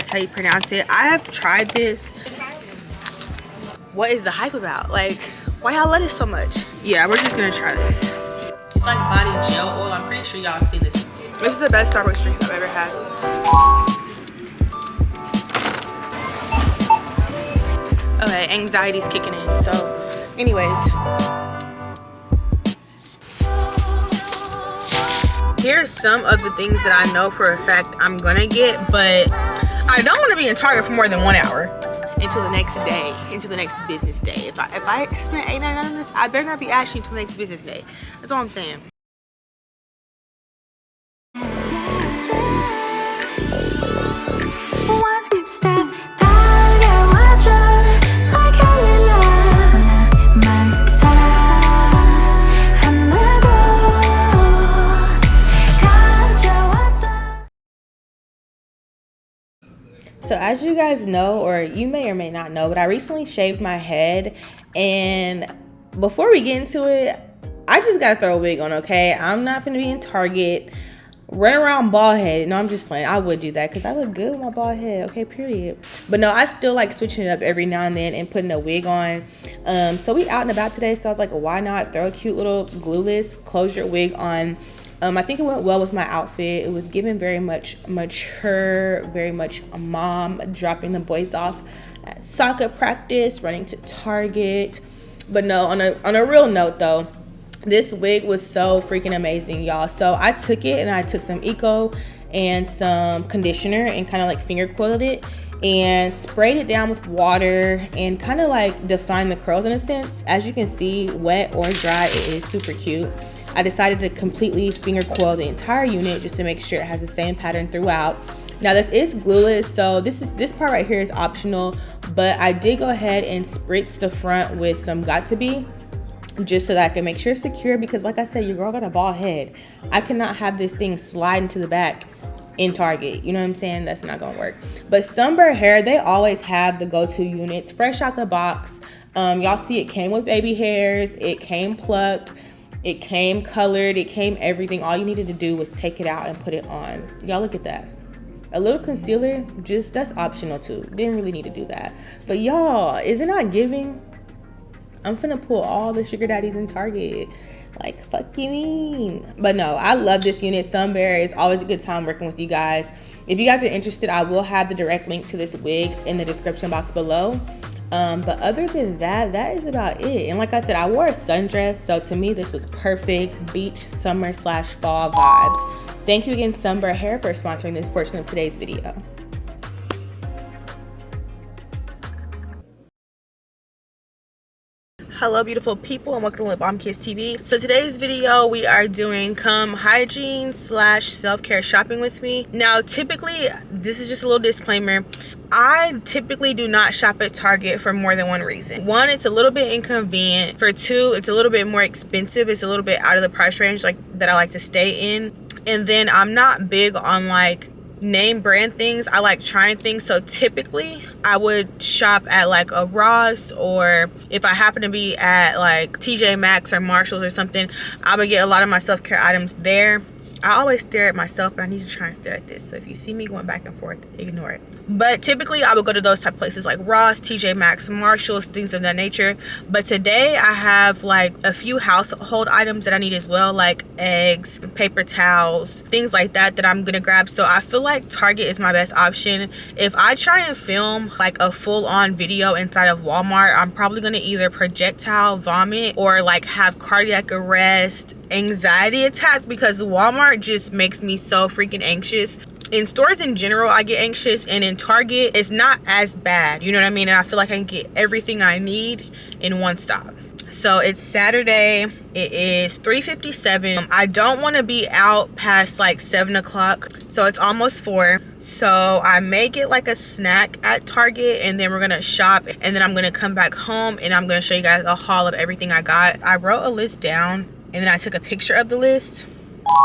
That's how you pronounce it. I have tried this. What is the hype about? Like, why y'all love it so much? Yeah, we're just gonna try this. It's like body gel oil. I'm pretty sure y'all have seen this. This is the best Starbucks drink I've ever had. Okay, anxiety's kicking in. So, anyways. Here's some of the things that I know for a fact I'm gonna get, but I don't want to be in Target for more than 1 hour until the next day, until the next business day. If I spend $8.99 on this, I better not be asking until the next business day. That's all I'm saying. One step 달려와줘 like 날 사랑한다고 가져왔던. So as you guys know, or you may or may not know, but I recently shaved my head, and before we get into it, I just gotta throw a wig on, okay? I'm not gonna be in Target run around bald head. No, I'm just playing. I would do that because I look good with my bald head, okay, period. But no, I still like switching it up every now and then and putting a wig on. So we out and about today, so I was like, why not throw a cute little glueless closure wig on. I think it went well with my outfit. It was given very much mature, very much a mom, dropping the boys off at soccer practice, running to Target. But no, on a real note though, this wig was so freaking amazing, y'all. So I took it and I took some Eco and some conditioner and kind of like finger coiled it and sprayed it down with water and kind of like defined the curls in a sense. As you can see, wet or dry, it is super cute. I decided to completely finger coil the entire unit just to make sure it has the same pattern throughout. Now this is glueless, so this part right here is optional, but I did go ahead and spritz the front with some Got To Be, just so that I can make sure it's secure, because like I said, your girl got a bald head. I cannot have this thing slide into the back in Target. You know what I'm saying? That's not gonna work. But SUNBERHAIR, they always have the go-to units fresh out the box. Y'all see it came with baby hairs, it came plucked, it came colored, it came everything. All you needed to do was take it out and put it on. Y'all look at that. A little concealer, just that's optional too. Didn't really need to do that. But y'all, is it not giving? I'm finna pull all the sugar daddies in Target. Like, fuck you mean? But no, I love this unit. SUNBERHAIR is always a good time working with you guys. If you guys are interested, I will have the direct link to this wig in the description box below. But other than that, that is about it. And like I said, I wore a sundress, so to me this was perfect beach summer / fall vibes. Thank you again, SUNBERHAIR, for sponsoring this portion of today's video. Hello beautiful people, and welcome to Lip Balm Kids TV. So today's video we are doing come hygiene / self-care shopping with me. Now typically, this is just a little disclaimer, I typically do not shop at Target for more than one reason. One, it's a little bit inconvenient. For two, it's a little bit more expensive. It's a little bit out of the price range like that I like to stay in. And then I'm not big on like name brand things. I like trying things, so typically I would shop at like a Ross, or if I happen to be at like TJ Maxx or Marshalls or something, I would get a lot of my self-care items there. I always stare at myself, but I need to try and stare at this, so if you see me going back and forth, ignore it. But typically I would go to those type of places like Ross, TJ Maxx, Marshalls, things of that nature. But today I have like a few household items that I need as well, like eggs, paper towels, things like that that I'm gonna grab. So I feel like Target is my best option. If I try and film like a full-on video inside of Walmart, I'm probably gonna either projectile vomit or like have cardiac arrest, anxiety attack, because Walmart just makes me so freaking anxious. In stores in general, I get anxious, and in Target, it's not as bad. You know what I mean? And I feel like I can get everything I need in one stop. So it's Saturday. It is 3:57. I don't want to be out past like 7 o'clock. So it's almost 4. So I may get like a snack at Target, and then we're going to shop. And then I'm going to come back home, and I'm going to show you guys a haul of everything I got. I wrote a list down, and then I took a picture of the list.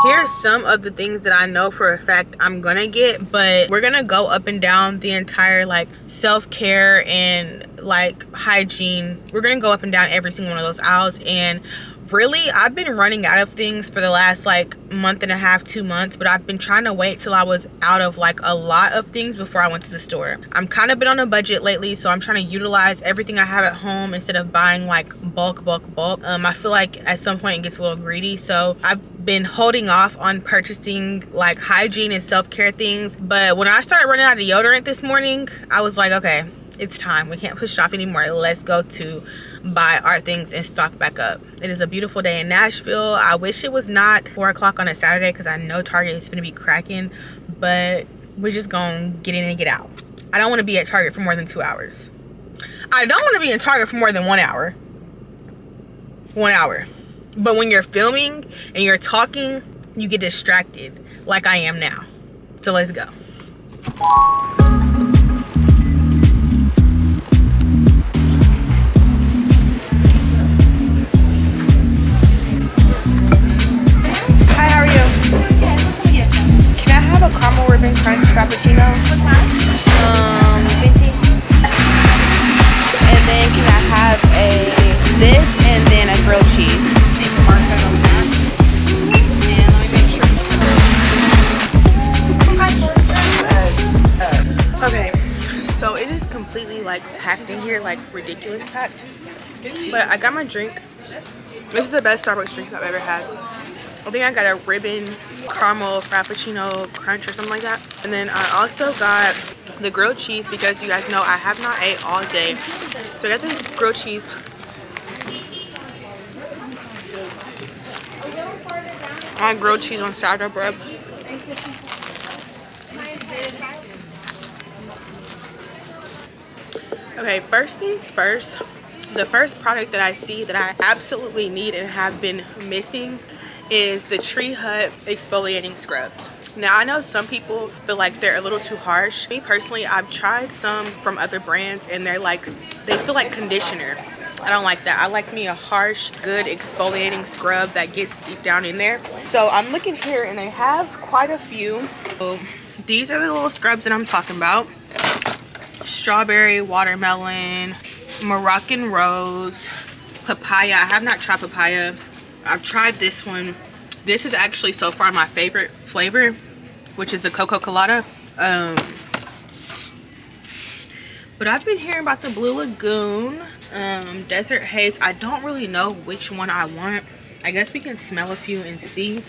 Here's some of the things that I know for a fact I'm gonna get, but we're gonna go up and down the entire like self-care and like hygiene. We're gonna go up and down every single one of those aisles, and Really, I've been running out of things for the last like month and a half, 2 months, but I've been trying to wait till I was out of like a lot of things before I went to the store. I'm kind of been on a budget lately, so I'm trying to utilize everything I have at home instead of buying like bulk. I feel like at some point it gets a little greedy, so I've been holding off on purchasing like hygiene and self-care things. But when I started running out of deodorant this morning, I was like, okay, it's time. We can't push it off anymore. Let's go to buy our things and stock back up. It is a beautiful day in Nashville. I wish it was not 4 o'clock on a Saturday because I know Target is going to be cracking, but we're just going to get in and get out. I don't want to be at Target for more than 2 hours. I don't want to be in Target for more than 1 hour. 1 hour. But when you're filming and you're talking, you get distracted like I am now. So let's go. A caramel ribbon crunch frappuccino. What's that? Venti. And then can I have this and then a grilled cheese? Mark that on the back. And let me make sure. Okay, so it is completely like packed in here, like ridiculous packed. But I got my drink. This is the best Starbucks drink I've ever had. I think I got a ribbon caramel frappuccino crunch or something like that. And then I also got the grilled cheese because you guys know I have not ate all day. So I got the grilled cheese. I got grilled cheese on sourdough bread. Okay, first things first. The first product that I see that I absolutely need and have been missing is the Tree Hut exfoliating scrubs. Now I know some people feel like they're a little too harsh. Me personally, I've tried some from other brands and they feel like conditioner. I don't like that. I like me a harsh, good exfoliating scrub that gets deep down in there. So I'm looking here and they have quite a few. So these are the little scrubs that I'm talking about. Strawberry, watermelon, Moroccan rose, papaya. I have not tried papaya. I've tried this one. This is actually so far my favorite flavor, which is the Coco Colada. But I've been hearing about the Blue Lagoon, Desert Haze. I don't really know which one I want. I guess we can smell a few and see.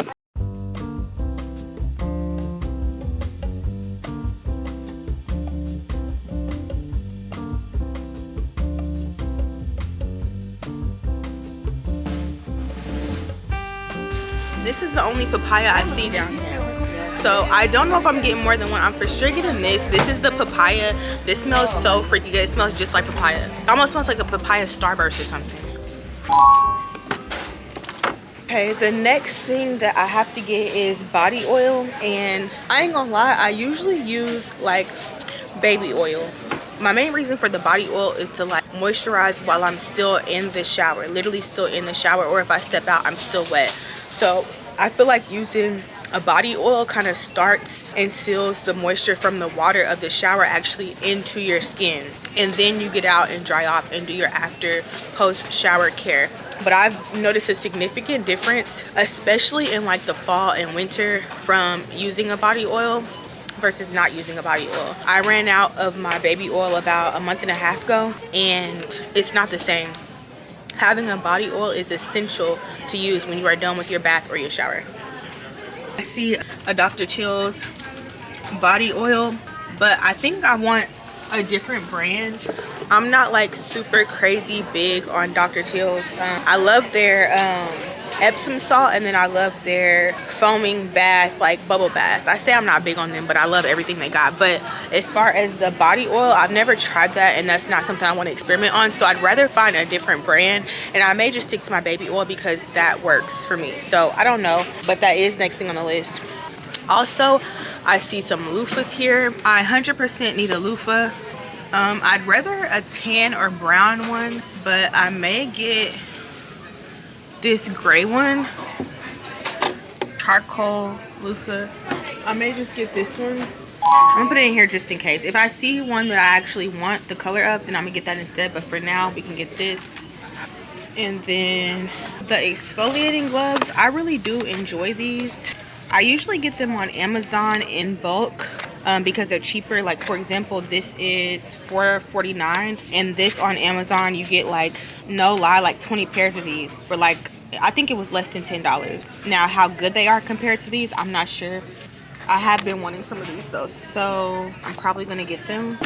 This is the only papaya I see down here. So I don't know if I'm getting more than one. I'm for sure getting this. This is the papaya. This smells so freaking good. It smells just like papaya. It almost smells like a papaya Starburst or something. Okay, the next thing that I have to get is body oil. And I ain't gonna lie, I usually use like baby oil. My main reason for the body oil is to like moisturize while I'm still in the shower. Literally still in the shower, or if I step out, I'm still wet. So I feel like using a body oil kind of starts and seals the moisture from the water of the shower actually into your skin. And then you get out and dry off and do your after post shower care. But I've noticed a significant difference, especially in like the fall and winter, from using a body oil versus not using a body oil. I ran out of my baby oil about a month and a half ago and it's not the same. Having a body oil is essential to use when you are done with your bath or your shower. I see a Dr. Chills body oil, but I think I want a different brand. I'm not like super crazy big on Dr. Chills. I love their Epsom salt, and then I love their foaming bath, like bubble bath. I say I'm not big on them, but I love everything they got. But as far as the body oil, I've never tried that, and that's not something I want to experiment on. So I'd rather find a different brand, and I may just stick to my baby oil because that works for me. So I don't know, but that is next thing on the list. Also, I see some loofahs here. I 100% need a loofah. I'd rather a tan or brown one, but I may get this gray one, charcoal loofah. I may just get this one. I'm gonna put it in here just in case. If I see one that I actually want the color of, then I'm gonna get that instead. But for now, we can get this. And then the exfoliating gloves, I really do enjoy these. I usually get them on Amazon in bulk because they're cheaper. Like for example, this is $4.49, and this on Amazon you get like, no lie, like 20 pairs of these for like, I think it was less than $10. Now how good they are compared to these, I'm not sure. I have been wanting some of these though, so I'm probably gonna get them.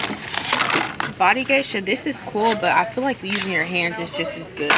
Body geisha, this is cool, but I feel like using your hands is just as good.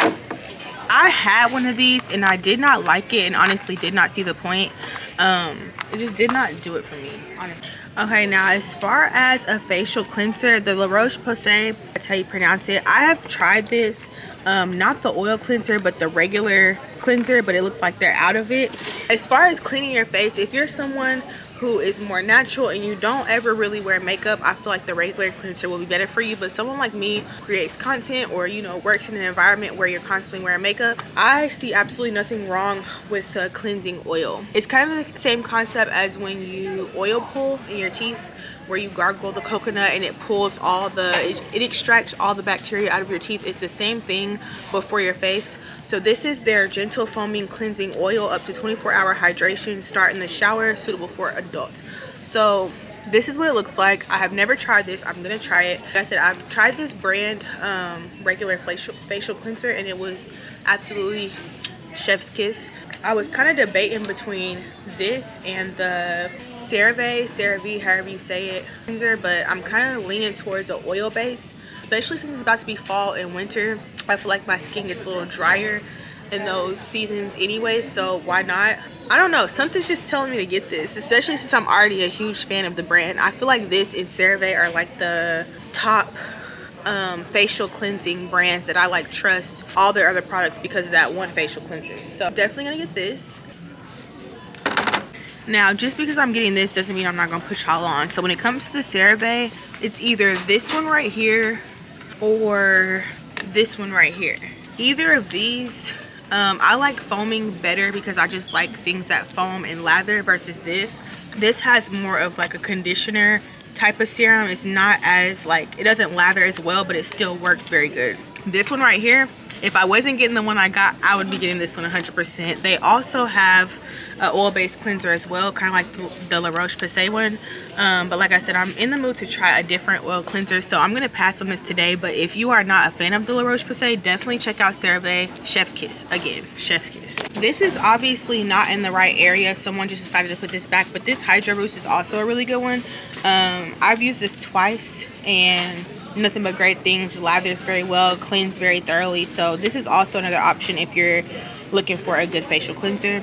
I had one of these and I did not like it, and honestly did not see the point. It just did not do it for me, honestly. Okay, now as far as a facial cleanser, the La Roche-Posay, that's how you pronounce it. I have tried this, not the oil cleanser, but the regular cleanser, but it looks like they're out of it. As far as cleaning your face, if you're someone who is more natural and you don't ever really wear makeup, I feel like the regular cleanser will be better for you. But someone like me who creates content, or you know, works in an environment where you're constantly wearing makeup, I see absolutely nothing wrong with cleansing oil. It's kind of the same concept as when you oil pull in your teeth, where you gargle the coconut and it pulls all the, it extracts all the bacteria out of your teeth. It's the same thing but for your face. So this is their gentle foaming cleansing oil, up to 24-hour hydration, start in the shower, suitable for adults. So this is what it looks like. I have never tried this. I'm gonna try it. Like I said, I've tried this brand regular facial cleanser, and it was absolutely chef's kiss. I was kind of debating between this and the CeraVe, however you say it, cleanser, but I'm kind of leaning towards an oil base, especially since it's about to be fall and winter. I feel like my skin gets a little drier in those seasons anyway, so why not? I don't know, something's just telling me to get this, especially since I'm already a huge fan of the brand. I feel like this and CeraVe are like the top facial cleansing brands that I like trust all their other products because of that one facial cleanser. So definitely gonna get this. Now just because I'm getting this doesn't mean I'm not gonna put y'all on. So when it comes to the CeraVe, it's either this one right here or this one right here. Either of these, I like foaming better because I just like things that foam and lather versus this. This has more of like a conditioner type of serum. It's not as like, it doesn't lather as well, but it still works very good. This one right here, if I wasn't getting the one I got, I would be getting this one 100%. They also have an oil-based cleanser as well, kind of like the La Roche-Posay one. But like I said, I'm in the mood to try a different oil cleanser, so I'm gonna pass on this today. But if you are not a fan of the La Roche-Posay, definitely check out CeraVe. Chef's kiss. Again, chef's kiss. This is obviously not in the right area. Someone just decided to put this back, but this Hydro Boost is also a really good one. I've used this twice and nothing but great things. Lathers very well, cleans very thoroughly. So this is also another option if you're looking for a good facial cleanser.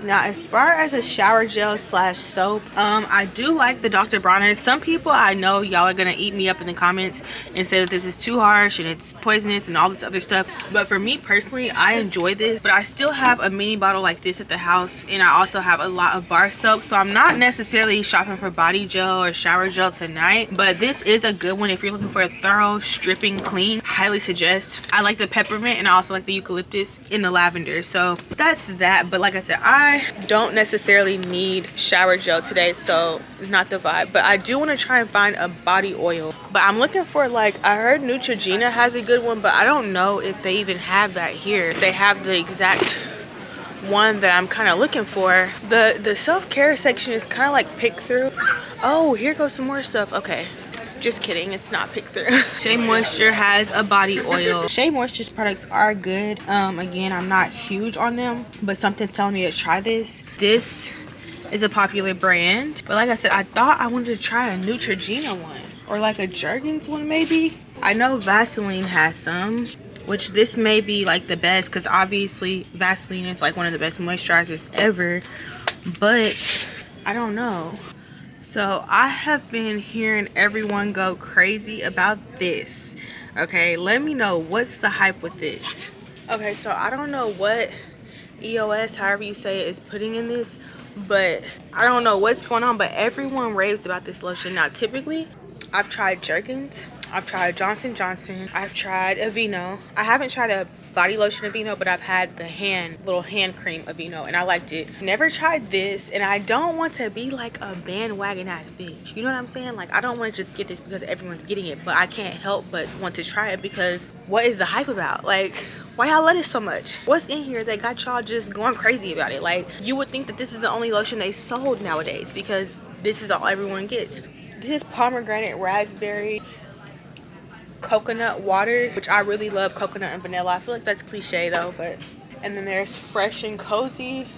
Now as far as a shower gel slash soap, I do like the Dr. Bronner's. Some people, I know y'all are gonna eat me up in the comments and say that this is too harsh and it's poisonous and all this other stuff, but for me personally, I enjoy this. But I still have a mini bottle like this at the house, and I also have a lot of bar soap, so I'm not necessarily shopping for body gel or shower gel tonight. But this is a good one if you're looking for a thorough stripping clean. Highly suggest. I like the peppermint and I also like the eucalyptus and the lavender, so that's that. But like I said, I don't necessarily need shower gel today, so not the vibe. But I do want to try and find a body oil, but I'm looking for, like, I heard Neutrogena has a good one, but I don't know if they even have that here. They have the exact one that I'm kind of looking for. The self-care section is kind of like pick through. Oh, here goes some more stuff. Okay, just kidding, it's not pick through. Shea Moisture has a body oil. Shea Moisture's products are good. Again, I'm not huge on them, but something's telling me to try this. This is a popular brand, but like I said, I thought I wanted to try a Neutrogena one or like a Jergens one maybe. I know Vaseline has some, which this may be like the best because obviously Vaseline is like one of the best moisturizers ever, but I don't know. So I have been hearing everyone go crazy about this. Okay, let me know, what's the hype with this? Okay, so I don't know what EOS, however you say it, is putting in this, but I don't know what's going on, but everyone raves about this lotion. Now typically I've tried Jergens, I've tried Johnson & Johnson, I've tried Aveeno. I haven't tried a body lotion Aveeno, but I've had the little hand cream Aveeno, and I liked it. Never tried this, and I don't want to be like a bandwagon ass bitch. You know what I'm saying? Like, I don't want to just get this because everyone's getting it, but I can't help but want to try it because what is the hype about? Like, Why y'all let it so much? What's in here that got y'all just going crazy about it? Like, you would think that this is the only lotion they sold nowadays because this is all everyone gets. This is pomegranate raspberry coconut water, which I really love coconut and vanilla. I feel like that's cliche though, but. And then there's fresh and cozy.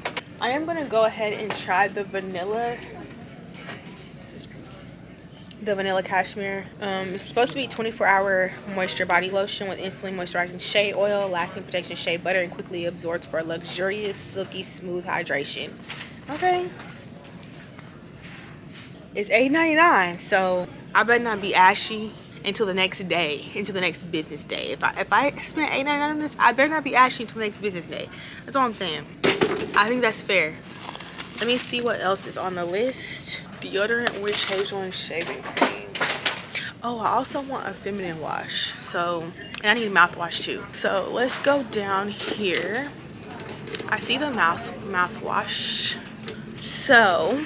I am gonna go ahead and try the vanilla cashmere. It's supposed to be 24-hour moisture body lotion with instantly moisturizing shea oil, lasting protection shea butter, and quickly absorbs for a luxurious, silky, smooth hydration. Okay. It's $8.99, so I better not be ashy until the next day, until the next business day. If I spend $8.99 on this, I better not be ashy until the next business day. That's all I'm saying. I think that's fair. Let me see what else is on the list. Deodorant, witch hazel, and shaving cream. Oh, I also want a feminine wash. So, and I need mouthwash too. So let's go down here. I see the mouthwash. So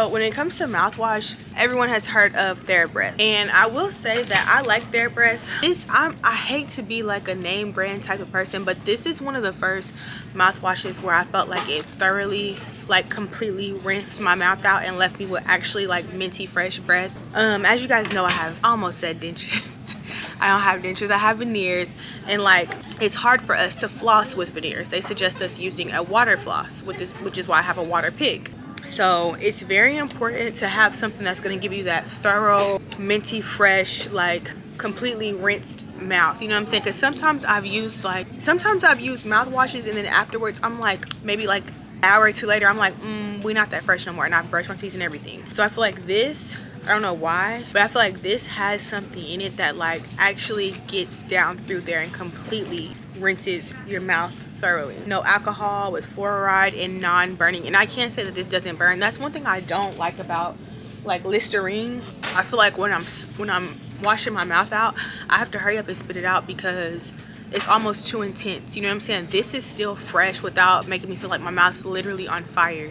when it comes to mouthwash, everyone has heard of TheraBreath, and I will say that I like TheraBreath. I hate to be like a name brand type of person, but this is one of the first mouthwashes where I felt like it thoroughly, like completely rinsed my mouth out and left me with actually like minty fresh breath. As you guys know, I almost said dentures. I don't have dentures, I have veneers, and like it's hard for us to floss with veneers. They suggest us using a water floss with this, which is why I have a water pick. So it's very important to have something that's going to give you that thorough, minty fresh, like completely rinsed mouth. You know what I'm saying? Because sometimes I've used mouthwashes and then afterwards I'm like, maybe like an hour or two later, I'm like, we're not that fresh no more, and I've brushed my teeth and everything. So I feel like this, I don't know why, but I feel like this has something in it that like actually gets down through there and completely rinses your mouth thoroughly. No alcohol, with fluoride, and non-burning. And I can't say that this doesn't burn. That's one thing I don't like about like Listerine. I feel like when I'm washing my mouth out, I have to hurry up and spit it out because it's almost too intense. You know what I'm saying? This is still fresh without making me feel like my mouth's literally on fire.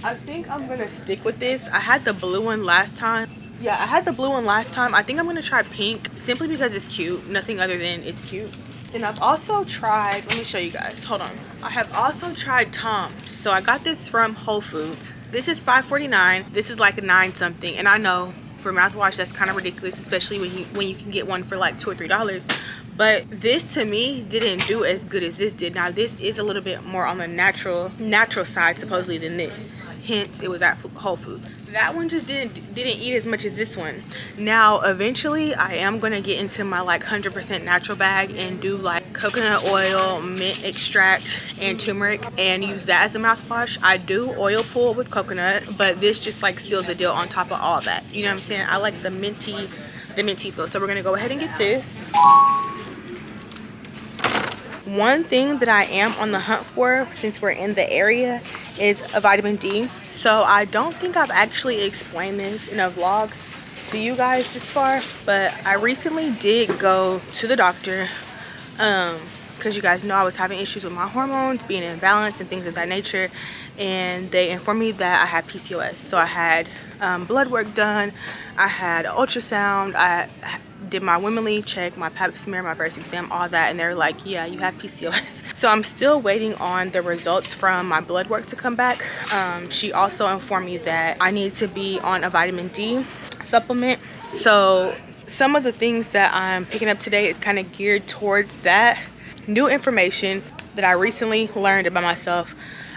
I think I'm gonna stick with this. I had the blue one last time. Yeah, I had the blue one last time. I think I'm gonna try pink simply because it's cute. Nothing other than it's cute. And I've also tried, let me show you guys, hold on. I have also tried Tom's. So I got this from Whole Foods. This is $5.49. This is like $9 something. And I know for mouthwash that's kind of ridiculous, especially when you can get one for like $2 or $3. But this to me didn't do as good as this did. Now this is a little bit more on the natural side supposedly than this. Hence it was at Whole Foods. That one just didn't eat as much as this one. Now eventually I am gonna get into my like 100% natural bag and do like coconut oil, mint extract, and turmeric and use that as a mouthwash. I do oil pull with coconut, but this just like seals the deal on top of all that. You know what I'm saying? I like the minty feel. So we're gonna go ahead and get this. One thing that I am on the hunt for since we're in the area is a vitamin D. So I don't think I've actually explained this in a vlog to you guys this far, but I recently did go to the doctor because you guys know I was having issues with my hormones being imbalanced and things of that nature, and they informed me that I had PCOS. So I had blood work done, I had an ultrasound, I did my womanly check, my pap smear, my breast exam, all that, and they're like, yeah, you have PCOS. So I'm still waiting on the results from my blood work to come back. She also informed me that I need to be on a vitamin D supplement. So some of the things that I'm picking up today is kind of geared towards that. New information that I recently learned about myself,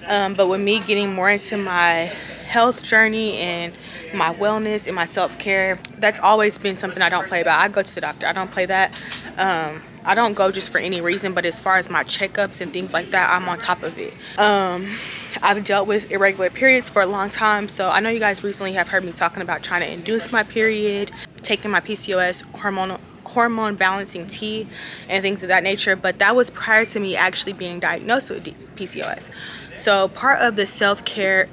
but with me getting more into my health journey and my wellness and my self-care, that's always been something I don't play about. I go to the doctor, I don't play that. I don't go just for any reason, but as far as my checkups and things like that, I'm on top of it. I've dealt with irregular periods for a long time, so I know you guys recently have heard me talking about trying to induce my period, taking my PCOS hormone balancing tea and things of that nature, but that was prior to me actually being diagnosed with PCOS. So part of the self-care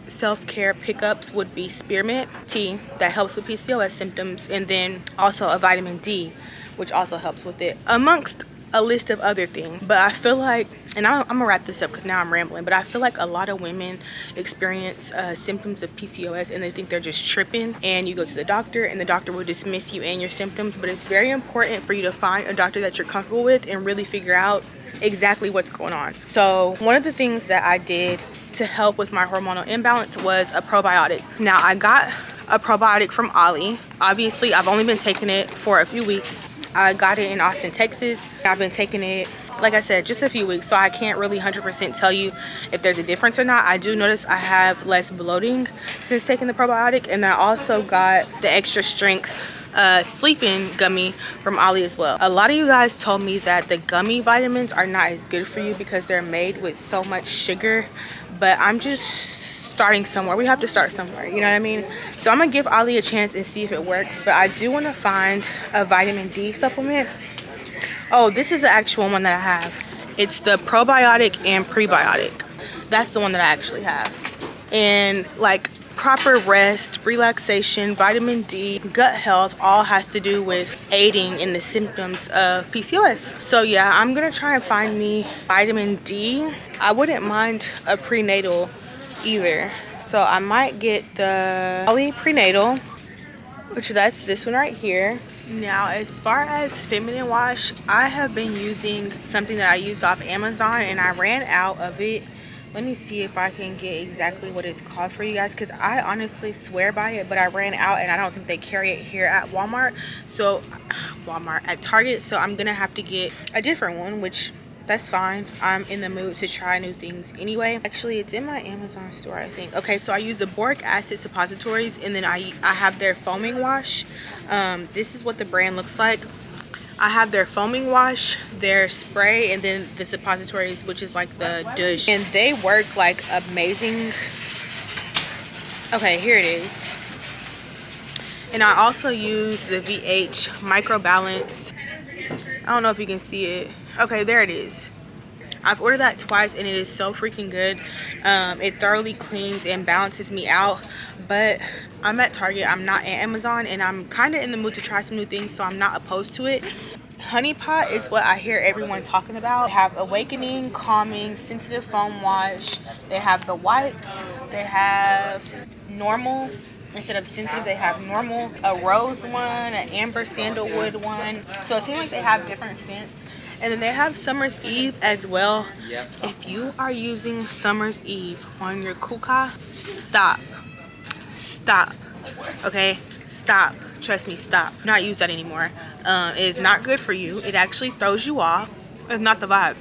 pickups would be spearmint tea that helps with PCOS symptoms, and then also a vitamin D, which also helps with it, amongst a list of other things. But I feel like, and I'm gonna wrap this up because now I'm rambling, but I feel like a lot of women experience symptoms of PCOS and they think they're just tripping, and you go to the doctor and the doctor will dismiss you and your symptoms. But it's very important for you to find a doctor that you're comfortable with and really figure out exactly what's going on. So one of the things that I did to help with my hormonal imbalance was a probiotic. Now I got a probiotic from Ollie. Obviously I've only been taking it for a few weeks. I got it in Austin, Texas. I've been taking it, like I said, just a few weeks, so I can't really 100% tell you if there's a difference or not. I do notice I have less bloating since taking the probiotic, and I also got the extra strength sleeping gummy from Ollie as well. A lot of you guys told me that the gummy vitamins are not as good for you because they're made with so much sugar, but I'm just starting somewhere. We have to start somewhere, you know what I mean? So I'm gonna give Ollie a chance and see if it works, but I do want to find a vitamin D supplement. Oh, this is the actual one that I have. It's the probiotic and prebiotic. That's the one that I actually have. And like proper rest, relaxation, vitamin D, gut health, all has to do with aiding in the symptoms of PCOS. So yeah, I'm gonna try and find me vitamin D. I wouldn't mind a prenatal either, so I might get the Ollie prenatal, which that's this one right here. Now as far as feminine wash, I have been using something that I used off Amazon and I ran out of it. Let me see if I can get exactly what it's called for you guys, because I honestly swear by it, but I ran out and I don't think they carry it here at Walmart. So at Target, so I'm gonna have to get a different one, which that's fine. I'm in the mood to try new things anyway. Actually, it's in my Amazon store, I think. Okay, so I use the boric acid suppositories, and then I have their foaming wash. This is what the brand looks like. I have their foaming wash, their spray, and then the suppositories, which is like the douche. And they work like amazing. Okay, here it is. And I also use the VH Microbalance. I don't know if you can see it. Okay, there it is. I've ordered that twice and it is so freaking good. It thoroughly cleans and balances me out. But I'm at Target, I'm not at Amazon, and I'm kind of in the mood to try some new things, so I'm not opposed to it. Honey Pot is what I hear everyone talking about. They have Awakening, Calming, Sensitive Foam Wash. They have the wipes. They have normal. Instead of sensitive, they have normal, a rose one, an amber sandalwood one. So it seems like they have different scents. And then they have Summer's Eve as well. If you are using Summer's Eve on your kuka, stop. Stop. Okay? Stop. Trust me, stop. Do not use that anymore. It is not good for you. It actually throws you off. It's not the vibe.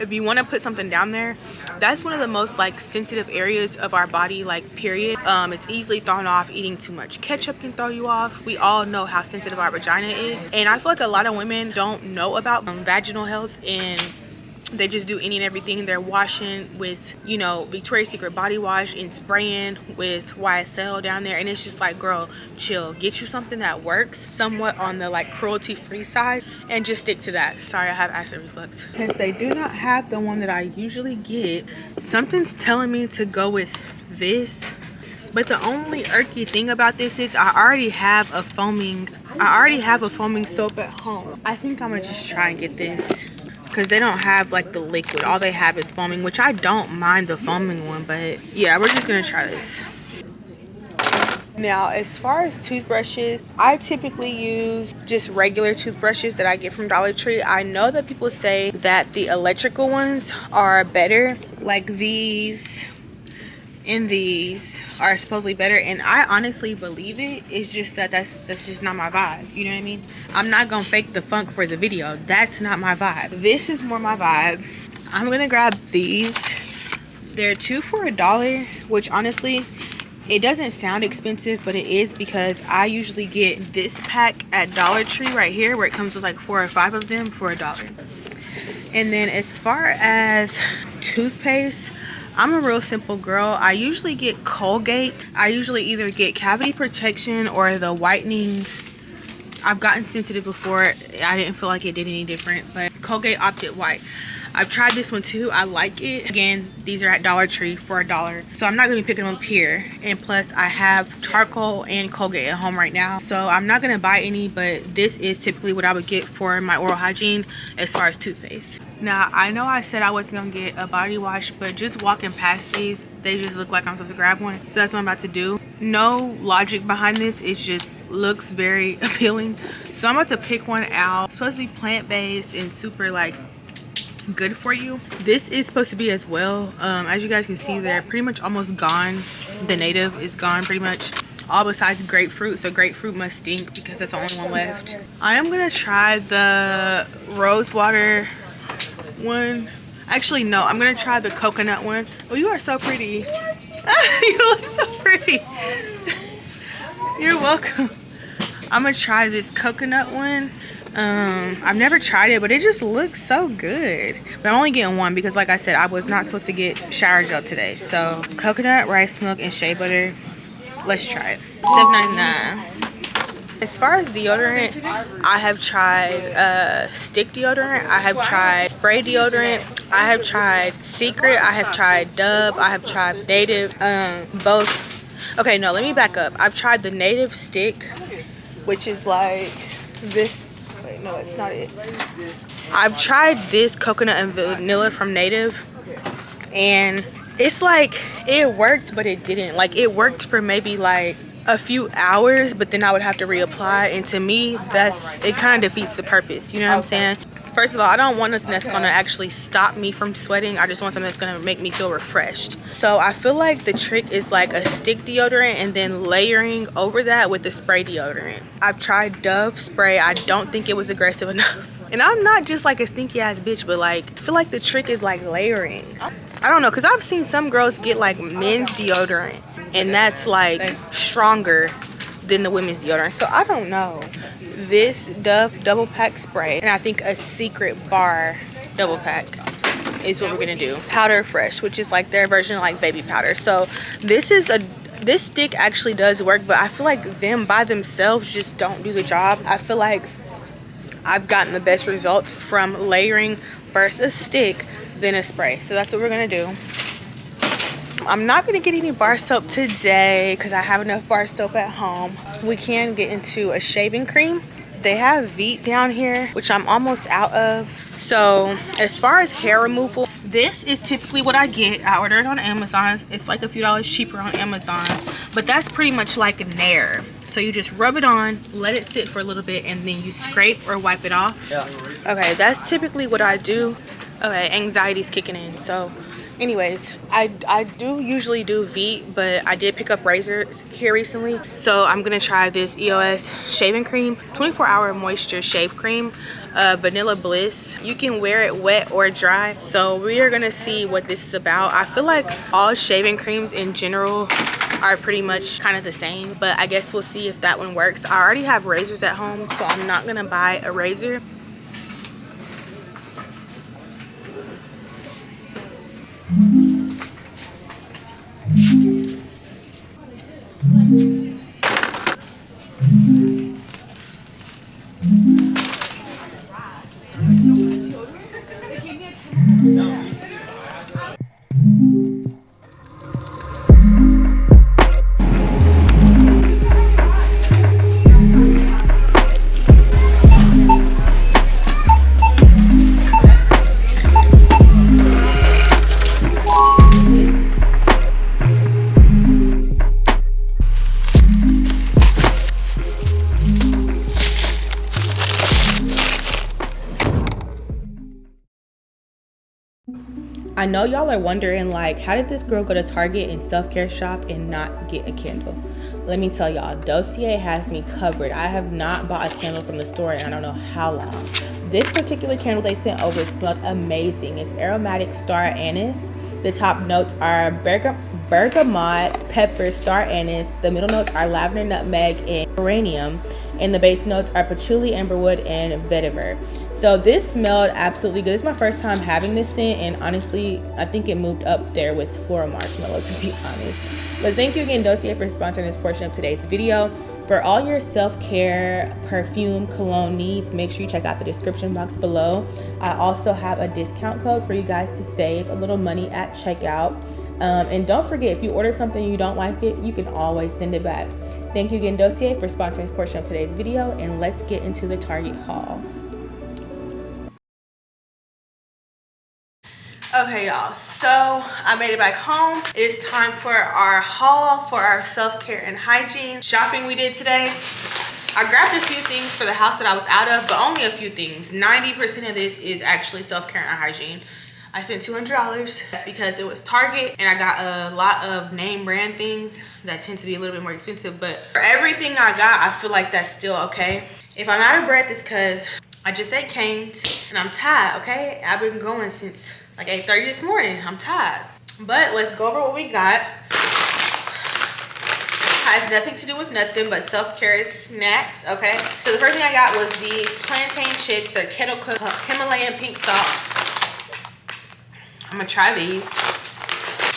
If you want to put something down there, that's one of the most like sensitive areas of our body, like period. It's easily thrown off. Eating too much ketchup can throw you off. We all know how sensitive our vagina is, and I feel like a lot of women don't know about vaginal health, and they just do any and everything. They're washing with, you know, Victoria's Secret body wash and spraying with YSL down there, and it's just like, girl, chill. Get you something that works somewhat on the like cruelty free side and just stick to that. Sorry, I have acid reflux. Since they do not have the one that I usually get, something's telling me to go with this. But the only irky thing about this is I already have a foaming soap at home. I think I'm gonna just try and get this, because they don't have like the liquid. All they have is foaming, which I don't mind the foaming one, but yeah, we're just gonna try this. Now, as far as toothbrushes, I typically use just regular toothbrushes that I get from Dollar Tree. I know that people say that the electrical ones are better, like these and these are supposedly better, and I honestly believe it. It's just that that's just not my vibe, you know what I mean? I'm not gonna fake the funk for the video. That's not my vibe. This is more my vibe. I'm gonna grab these. They're 2 for $1, which honestly, it doesn't sound expensive, but it is, because I usually get this pack at Dollar Tree right here, where it comes with like 4 or 5 of them for $1. And then as far as toothpaste, I'm a real simple girl. I usually get Colgate. I usually either get cavity protection or the whitening. I've gotten sensitive before. I didn't feel like it did any different, but Colgate Optic White. I've tried this one too. I like it. Again, these are at Dollar Tree for $1, so I'm not gonna be picking them up here. And plus I have charcoal and Colgate at home right now, so I'm not gonna buy any, but this is typically what I would get for my oral hygiene as far as toothpaste. Now, I know I said I wasn't gonna get a body wash, but just walking past these, they just look like I'm supposed to grab one. So that's what I'm about to do. No logic behind this, it just looks very appealing. So I'm about to pick one out. It's supposed to be plant-based and super like good for you. This is supposed to be as well. As you guys can see, they're pretty much almost gone. The native is gone pretty much, all besides grapefruit. So grapefruit must stink because that's the only one left. I am gonna try the rose water one. Actually, no, I'm gonna try the coconut one. Oh, you are so pretty. You look so pretty. You're welcome. I'm gonna try this coconut one. I've never tried it, but it just looks so good. But I'm only getting one because, like I said, I was not supposed to get shower gel today. So coconut, rice milk, and shea butter. Let's try it. $7.99. As far as deodorant, I have tried stick deodorant, I have tried spray deodorant, I have tried Secret, I have tried Dove, I have tried Native, both. Okay, no, let me back up. I've tried the Native stick, which is like this. Wait, no, it's not it. I've tried this coconut and vanilla from Native, and it's like it worked, but it didn't. Like, it worked for maybe like a few hours, but then I would have to reapply, and to me it kind of defeats the purpose, you know what I'm saying? First of all, I don't want nothing that's gonna actually stop me from sweating. I just want something that's gonna make me feel refreshed. So I feel like the trick is like a stick deodorant and then layering over that with the spray deodorant. I've tried Dove spray. I don't think it was aggressive enough. And I'm not just like a stinky ass bitch, but like I feel like the trick is like layering. I don't know, because I've seen some girls get like men's deodorant, and that's like stronger than the women's deodorant. So I don't know. This Dove double pack spray, and I think a Secret bar double pack is what we're gonna do. Powder Fresh, which is like their version of like baby powder. So this stick actually does work, but I feel like them by themselves just don't do the job. I feel like I've gotten the best results from layering first a stick, then a spray. So that's what we're gonna do. I'm not gonna get any bar soap today because I have enough bar soap at home. We can get into a shaving cream. They have Veet down here, which I'm almost out of. So as far as hair removal, this is typically what I get. I order it on Amazon. It's like a few dollars cheaper on Amazon, but that's pretty much like a Nair. So you just rub it on, let it sit for a little bit, and then you scrape or wipe it off. Yeah. Okay, that's typically what I do. Okay, anxiety's kicking in. So anyways, I do usually do Veet, but I did pick up razors here recently. So I'm gonna try this EOS shaving cream, 24-hour moisture shave cream, Vanilla Bliss. You can wear it wet or dry. So we are gonna see what this is about. I feel like all shaving creams in general are pretty much kind of the same, but I guess we'll see if that one works. I already have razors at home, so I'm not gonna buy a razor. I know y'all are wondering, like, how did this girl go to Target and self-care shop and not get a candle? Let me tell y'all, Dossier has me covered. I have not bought a candle from the store in I don't know how long. This particular candle they sent over smelled amazing. It's aromatic star anise. The top notes are bergamot, pepper, star anise. The middle notes are lavender, nutmeg, and geranium. And the base notes are patchouli, amberwood, and vetiver. So this smelled absolutely good. It's my first time having this scent, and honestly, I think it moved up there with floral marshmallow, to be honest. But thank you again, Dossier, for sponsoring this portion of today's video. For all your self-care, perfume, cologne needs, make sure you check out the description box below. I also have a discount code for you guys to save a little money at checkout. And don't forget, if you order something and you don't like it, you can always send it back. Thank you again, Dossier, for sponsoring this portion of today's video, and let's get into the Target haul. Okay, y'all, so I made it back home. It's time for our haul for our self-care and hygiene shopping we did today. I grabbed a few things for the house that I was out of, but only a few things. 90% of this is actually self-care and hygiene. I spent $200. That's because it was Target and I got a lot of name brand things that tend to be a little bit more expensive, but for everything I got, I feel like that's still okay. If I'm out of breath, it's because I just ate canes and I'm tired, okay? I've been going since like 8:30 this morning. I'm tired. But let's go over what we got. Has nothing to do with nothing but self-care snacks, okay? So the first thing I got was these plantain chips. They're kettle cooked Himalayan pink salt. I'm gonna try these.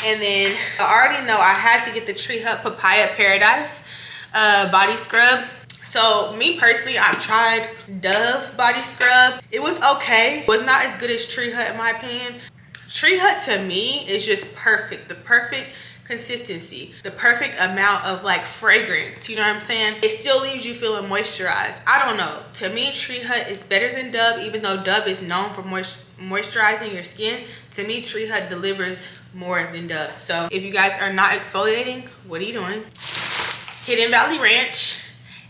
And then I already know I had to get the Tree Hut Papaya Paradise body scrub. So me personally, I've tried Dove body scrub. It was okay. It was not as good as Tree Hut in my opinion. Tree Hut to me is just perfect. The perfect consistency, the perfect amount of like fragrance, you know what I'm saying? It still leaves you feeling moisturized. I don't know. To me, Tree Hut is better than Dove, even though Dove is known for moisturizing your skin. To me, Tree Hut delivers more than Dove. So if you guys are not exfoliating, what are you doing? Hidden Valley Ranch.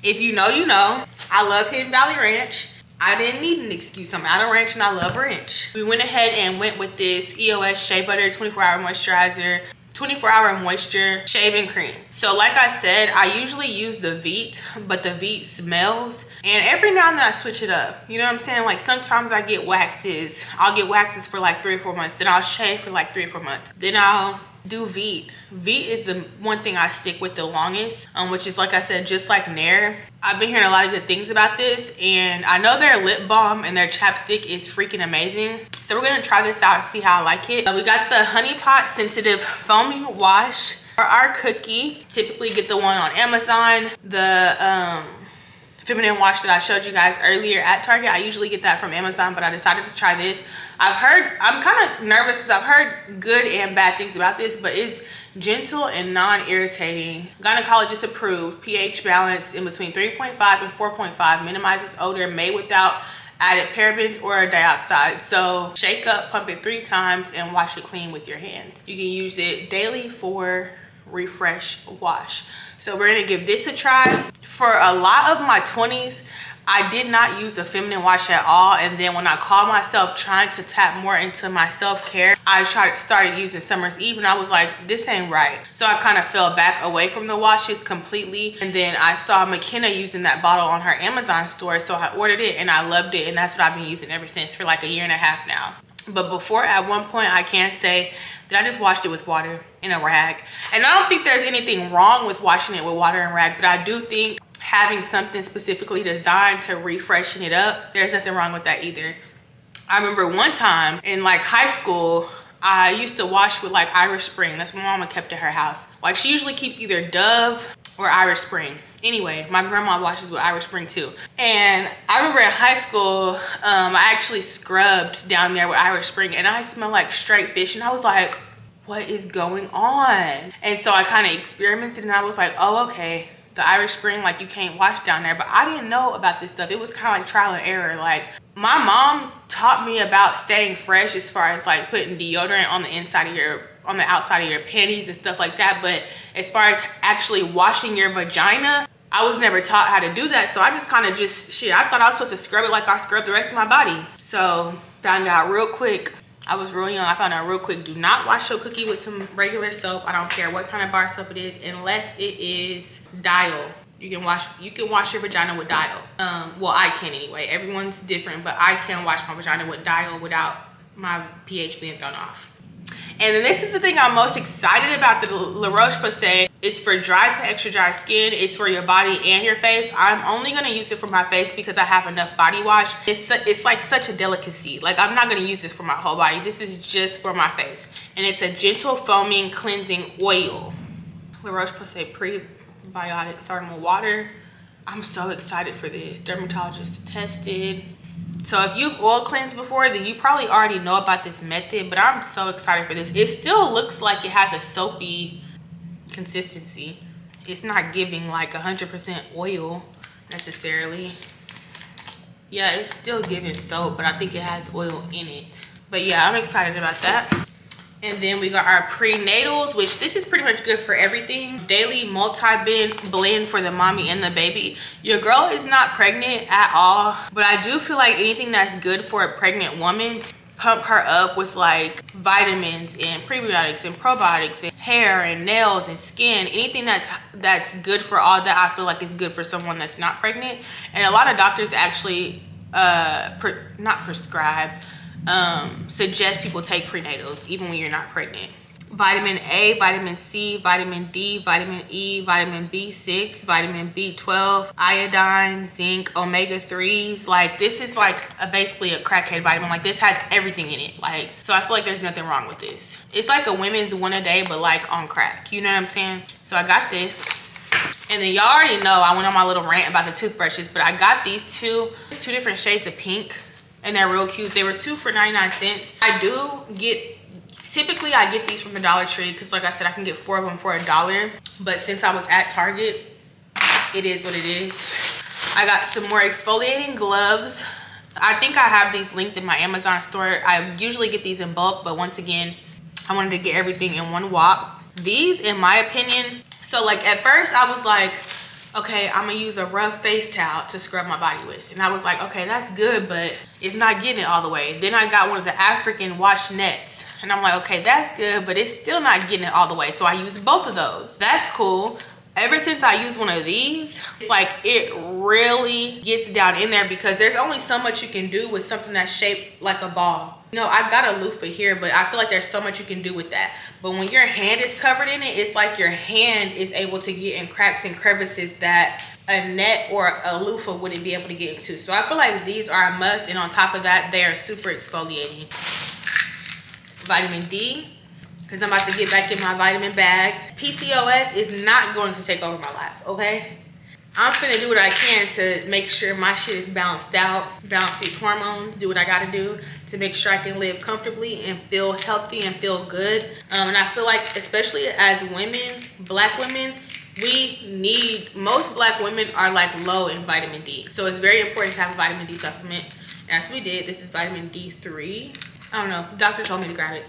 If you know, you know. I love Hidden Valley Ranch. I didn't need an excuse. I'm out of ranch and I love ranch. We went ahead and went with this EOS Shea Butter 24-hour moisturizer, 24-hour moisture shaving cream. So like I said, I usually use the Veet, but the Veet smells. And every now and then I switch it up. You know what I'm saying? Like sometimes I get waxes. I'll get waxes for like 3 or 4 months. Then I'll shave for like 3 or 4 months. Then I'll do Veet. Veet is the one thing I stick with the longest, which is, like I said, just like Nair. I've been hearing a lot of good things about this, and I know their lip balm and their chapstick is freaking amazing. So we're gonna try this out and see how I like it. We got the Honey Pot Sensitive Foaming Wash for our cookie. Typically get the one on Amazon. The feminine wash that I showed you guys earlier at Target, I usually get that from Amazon, but I decided to try this. I'm kind of nervous because I've heard good and bad things about this, but it's gentle and non-irritating. Gynecologist approved, pH balance in between 3.5 and 4.5, minimizes odor, made without added parabens or dioxide. So shake up, pump it 3 times, and wash it clean with your hands. You can use it daily for refresh wash. So we're gonna give this a try. For a lot of my 20s, I did not use a feminine wash at all, and then when I called myself trying to tap more into my self-care, I started using Summer's Eve, and I was like, this ain't right. So I kind of fell back away from the washes completely, and then I saw McKenna using that bottle on her Amazon store, so I ordered it and I loved it, and that's what I've been using ever since for like 1.5 years now. But before, at one point, I can say that I just washed it with water and a rag. And I don't think there's anything wrong with washing it with water and rag, but I do think having something specifically designed to refreshen it up, there's nothing wrong with that either. I remember one time in like high school, I used to wash with like Irish Spring. That's what my mama kept at her house. Like she usually keeps either Dove or Irish Spring. Anyway, my grandma washes with Irish Spring too. And I remember in high school, I actually scrubbed down there with Irish Spring and I smelled like straight fish, and I was like, what is going on? And so I kind of experimented and I was like, oh, okay, the Irish Spring, like you can't wash down there. But I didn't know about this stuff. It was kind of like trial and error. Like my mom taught me about staying fresh as far as like putting deodorant on the inside of on the outside of your panties and stuff like that. But as far as actually washing your vagina, I was never taught how to do that. So I just kind of I thought I was supposed to scrub it like I scrub the rest of my body. So found out real quick. I was real young. I found out real quick, do not wash your cookie with some regular soap. I don't care what kind of bar soap it is, unless it is Dial. You can wash your vagina with Dial. Well, I can anyway. Everyone's different, but I can wash my vagina with Dial without my pH being thrown off. And then this is the thing I'm most excited about, the La Roche-Posay. It's for dry to extra dry skin. It's for your body and your face. I'm only gonna use it for my face because I have enough body wash. It's like such a delicacy. Like I'm not gonna use this for my whole body. This is just for my face. And it's a gentle foaming cleansing oil. La Roche-Posay prebiotic thermal water. I'm so excited for this. Dermatologist tested. So if you've oil cleansed before, then you probably already know about this method, but I'm so excited for this. It still looks like it has a soapy consistency. It's not giving like 100% oil necessarily. Yeah, it's still giving soap, but I think it has oil in it. But yeah, I'm excited about that. And then we got our prenatals, which this is pretty much good for everything. Daily multi-blend for the mommy and the baby. Your girl is not pregnant at all, but I do feel like anything that's good for a pregnant woman, to pump her up with like vitamins and prebiotics and probiotics and hair and nails and skin, anything that's good for all that, I feel like is good for someone that's not pregnant. And a lot of doctors actually not prescribe, suggest people take prenatals even when you're not pregnant. Vitamin A, vitamin C, vitamin D, vitamin E, vitamin B6, vitamin B12, iodine, zinc, omega-3s. Like this is like basically a crackhead vitamin. Like this has everything in it. Like, so I feel like there's nothing wrong with this. It's like a women's one a day, but like on crack. You know what I'm saying? So I got this. And then y'all already know I went on my little rant about the toothbrushes, but I got these two different shades of pink. And they're real cute. They were 2 for 99 cents. Typically I get these from the Dollar Tree because like I said, I can get 4 of them for $1. But since I was at Target, it is what it is. I got some more exfoliating gloves. I think I have these linked in my Amazon store. I usually get these in bulk, but once again, I wanted to get everything in one whop. These, in my opinion, so like at first I was like, okay, I'm gonna use a rough face towel to scrub my body with. And I was like, okay, that's good, but it's not getting it all the way. Then I got one of the African wash nets. And I'm like, okay, that's good, but it's still not getting it all the way. So I used both of those. That's cool. Ever since I used one of these, it's like it really gets down in there because there's only so much you can do with something that's shaped like a ball. You know, I got a loofah here, but I feel like there's so much you can do with that. But when your hand is covered in it, it's like your hand is able to get in cracks and crevices that a net or a loofah wouldn't be able to get into. So I feel like these are a must, and on top of that, they are super exfoliating. Vitamin D, because I'm about to get back in my vitamin bag. PCOS is not going to take over my life, okay? I'm finna do what I can to make sure my shit is balanced out, balance these hormones, do what I gotta do to make sure I can live comfortably and feel healthy and feel good. And I feel like, especially as women, black women, most black women are like low in vitamin D. So it's very important to have a vitamin D supplement. And that's what we did. This is vitamin D3. I don't know, the doctor told me to grab it.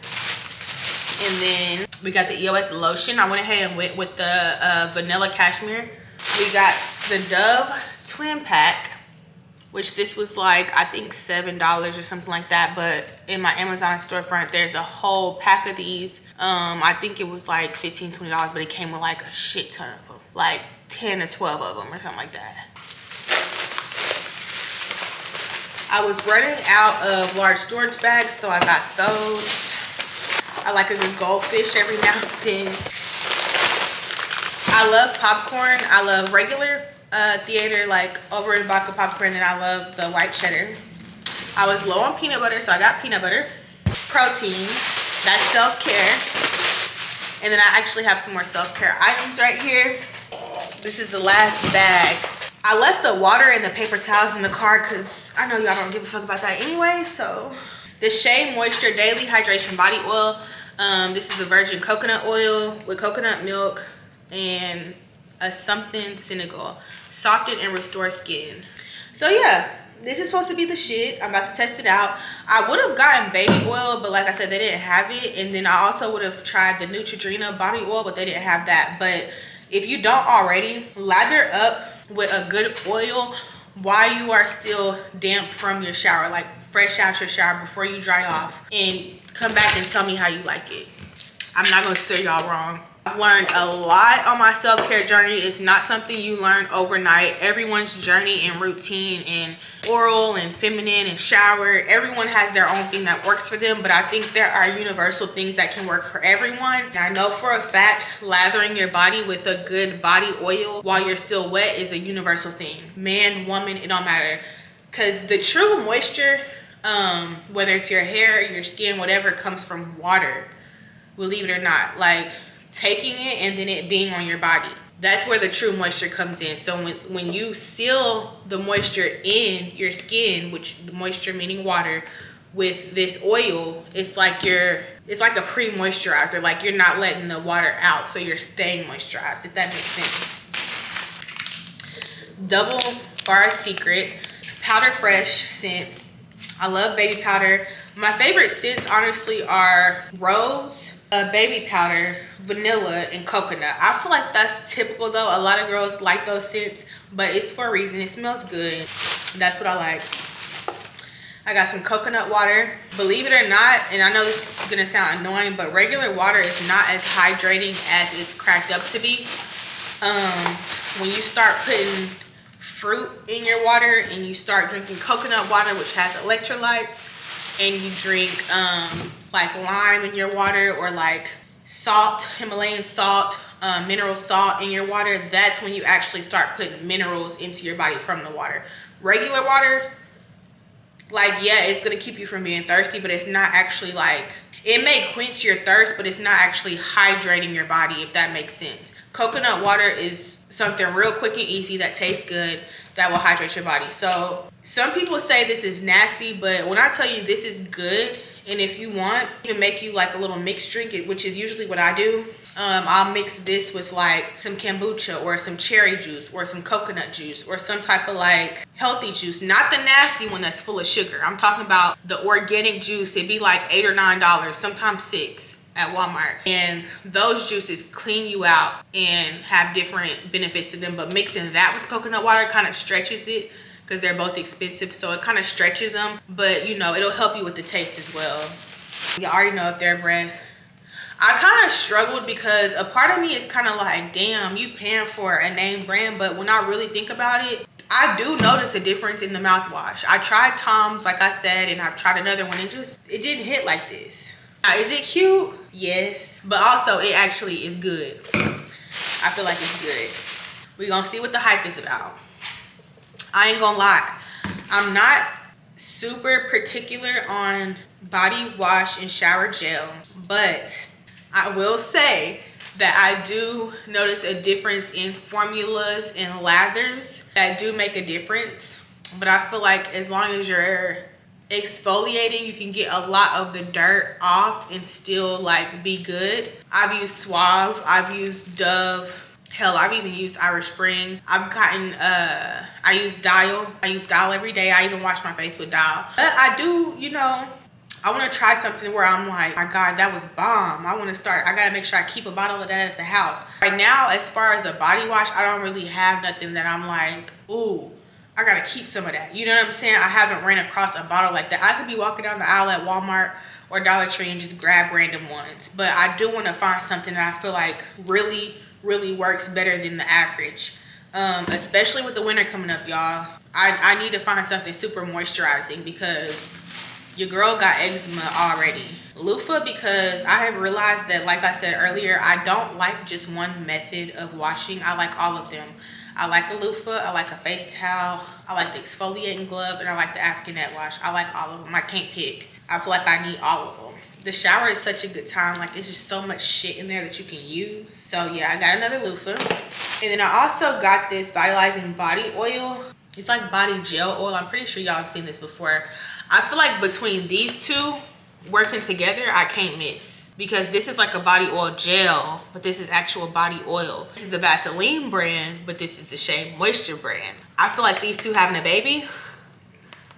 And then we got the EOS lotion. I went ahead and went with the vanilla cashmere. We got the Dove twin pack, which this was like, I think $7 or something like that. But in my Amazon storefront, there's a whole pack of these. I think it was like $15, $20, but it came with like a shit ton of them, like 10 or 12 of them or something like that. I was running out of large storage bags, so I got those. I like a good goldfish every now and then. I love popcorn. I love regular theater, like over and vodka popcorn, and I love the white cheddar. I was low on peanut butter, so I got peanut butter. Protein, that's self-care. And then I actually have some more self-care items right here. This is the last bag. I left the water and the paper towels in the car because I know y'all don't give a fuck about that anyway. So the Shea Moisture Daily Hydration Body Oil. This is the virgin coconut oil with coconut milk and a something Senegal. Soften and restore skin. So yeah, this is supposed to be the shit. I'm about to test it out. I would have gotten baby oil, but like I said, they didn't have it. And then I also would have tried the Neutrogena body oil, but they didn't have that. But if you don't already, lather up with a good oil while you are still damp from your shower, like fresh out your shower before you dry off, and come back and tell me how you like it. I'm not gonna steer y'all wrong. I've learned a lot on my self-care journey. It's not something you learn overnight. Everyone's journey and routine and oral and feminine and shower, everyone has their own thing that works for them, but I think there are universal things that can work for everyone. And I know for a fact lathering your body with a good body oil while you're still wet is a universal thing. Man, woman, it don't matter. Because the true moisture, whether it's your hair, your skin, whatever, comes from water. Believe it or not. Like, taking it and then it being on your body. that's where the true moisture comes in. So when you seal the moisture in your skin, which the moisture meaning water, with this oil, it's like a pre-moisturizer. Like you're not letting the water out, so you're staying moisturized, if that makes sense. Double Bar Secret Powder Fresh scent. I love baby powder. My favorite scents honestly are rose, baby powder, vanilla, and coconut. I feel like that's typical though. A lot of girls like those scents, but it's for a reason. It smells good. That's what I like. I got some coconut water. Believe it or not, and I know this is gonna sound annoying, but regular water is not as hydrating as it's cracked up to be. When you start putting fruit in your water and you start drinking coconut water, which has electrolytes, and you drink like lime in your water, or like salt, Himalayan salt, mineral salt in your water, that's when you actually start putting minerals into your body from the water. Regular water, like, yeah, it's gonna keep you from being thirsty, but it's not actually like, it may quench your thirst, but it's not actually hydrating your body, if that makes sense. Coconut water is something real quick and easy that tastes good, that will hydrate your body. So some people say this is nasty, but when I tell you this is good, and if you want, you can make you like a little mixed drink, which is usually what I do. I'll mix this with like some kombucha or some cherry juice or some coconut juice or some type of like healthy juice, not the nasty one that's full of sugar. I'm talking about the organic juice. It'd be like $8 or $9, sometimes $6 at Walmart, and those juices clean you out and have different benefits to them. But mixing that with coconut water kind of stretches it, because they're both expensive, so it kind of stretches them, but you know, it'll help you with the taste as well. You already know Their Breath. I kind of struggled because a part of me is kind of like, damn, you paying for a name brand, but when I really think about it, I do notice a difference in the mouthwash. I tried Tom's, like I said, and I've tried another one, and it didn't hit like this. Now, is it cute? Yes, but also it actually is good. I feel like it's good. We're gonna see what the hype is about. I ain't gonna lie, I'm not super particular on body wash and shower gel, but I will say that I do notice a difference in formulas and lathers that do make a difference. But I feel like as long as you're exfoliating, you can get a lot of the dirt off and still like be good. I've used Suave, I've used Dove, hell, I've even used Irish Spring. I've gotten, I use Dial. I use Dial every day. I even wash my face with Dial. But I do, you know, I want to try something where I'm like, my God, that was bomb. I want to start, I got to make sure I keep a bottle of that at the house. Right now, as far as a body wash, I don't really have nothing that I'm like, ooh, I got to keep some of that. You know what I'm saying? I haven't ran across a bottle like that. I could be walking down the aisle at Walmart or Dollar Tree and just grab random ones. But I do want to find something that I feel like really works better than the average. Especially with the winter coming up, y'all. I need to find something super moisturizing because your girl got eczema already. Loofah, because I have realized that, like I said earlier, I don't like just one method of washing. I like all of them. I like a loofah, I like a face towel, I like the exfoliating glove, and I like the African net wash. I like all of them. I can't pick. I feel like I need all of them. The shower is such a good time. Like, it's just so much shit in there that you can use. So yeah, I got another loofah. And then I also got this vitalizing body oil. It's like body gel oil. I'm pretty sure y'all have seen this before. I feel like between these two working together, I can't miss, because this is like a body oil gel, but this is actual body oil. This is the Vaseline brand, but this is the Shea Moisture brand. I feel like these two having a baby,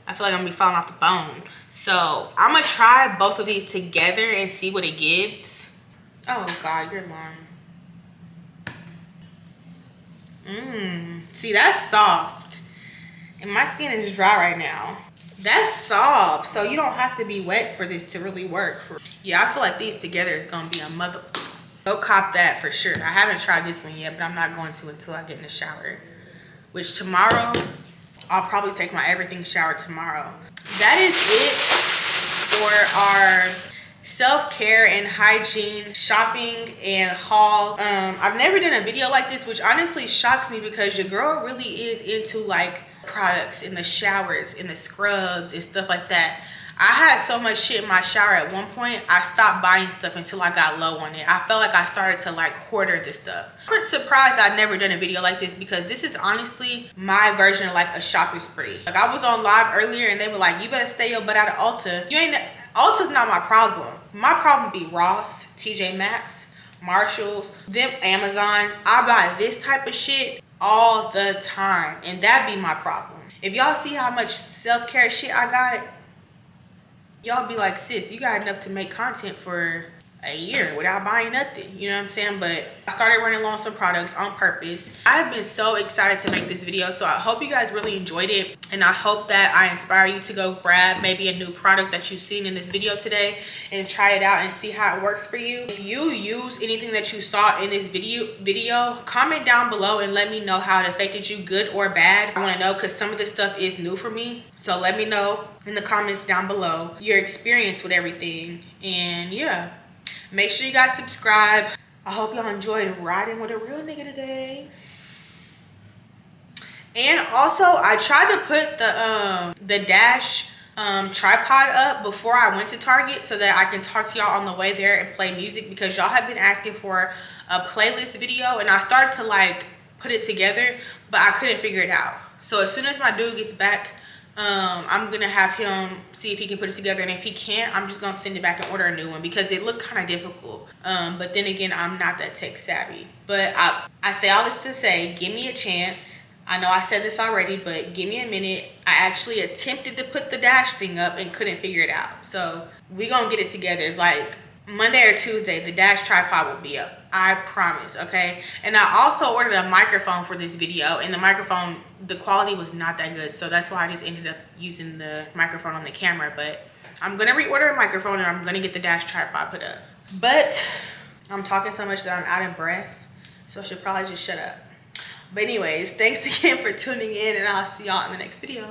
I feel like I'm gonna be falling off the phone. So I'm gonna try both of these together and see what it gives. Oh God, you're lying. See, that's soft. And my skin is dry right now. That's soft, so you don't have to be wet for this to really work. Yeah, I feel like these together is gonna be a mother. Go cop that for sure. I haven't tried this one yet, but I'm not going to until I get in the shower. Which tomorrow, I'll probably take my everything shower tomorrow. That is it for our self-care and hygiene shopping and haul. I've never done a video like this, which honestly shocks me because your girl really is into like products in the showers, in the scrubs and stuff like that. I had so much shit in my shower at one point, I stopped buying stuff until I got low on it. I felt like I started to like hoarder this stuff. I'm surprised I've never done a video like this because this is honestly my version of like a shopping spree. Like I was on live earlier and they were like, you better stay your butt out of Ulta. Ulta's not my problem. My problem be Ross, TJ Maxx, Marshalls, them Amazon. I buy this type of shit all the time and that be my problem. If y'all see how much self-care shit I got, y'all be like, sis, you got enough to make content for a year without buying nothing. You know what I'm saying? But I started running low on some products on purpose. I've been so excited to make this video, so I hope you guys really enjoyed it, and I hope that I inspire you to go grab maybe a new product that you've seen in this video today and try it out and see how it works for you. If you use anything that you saw in this video, comment down below and let me know how it affected you, good or bad. I want to know because some of this stuff is new for me, so let me know in the comments down below your experience with everything. And yeah, make sure you guys subscribe. I hope y'all enjoyed riding with a real nigga today. And also, I tried to put the dash tripod up before I went to Target so that I can talk to y'all on the way there and play music, because y'all have been asking for a playlist video, and I started to like put it together, but I couldn't figure it out. So as soon as my dude gets back, I'm gonna have him see if he can put it together, and if he can't, I'm just gonna send it back and order a new one because it looked kind of difficult. But then again, I'm not that tech savvy. But I say all this to say, give me a chance. I know I said this already, but give me a minute. I actually attempted to put the dash thing up and couldn't figure it out. So we gonna get it together. Like Monday or Tuesday, the dash tripod will be up. I promise, okay? And I also ordered a microphone for this video, and the microphone, the quality was not that good, so that's why I just ended up using the microphone on the camera. But I'm gonna reorder a microphone, and I'm gonna get the dash tripod put up. But I'm talking so much that I'm out of breath, so I should probably just shut up. But anyways, thanks again for tuning in, and I'll see y'all in the next video.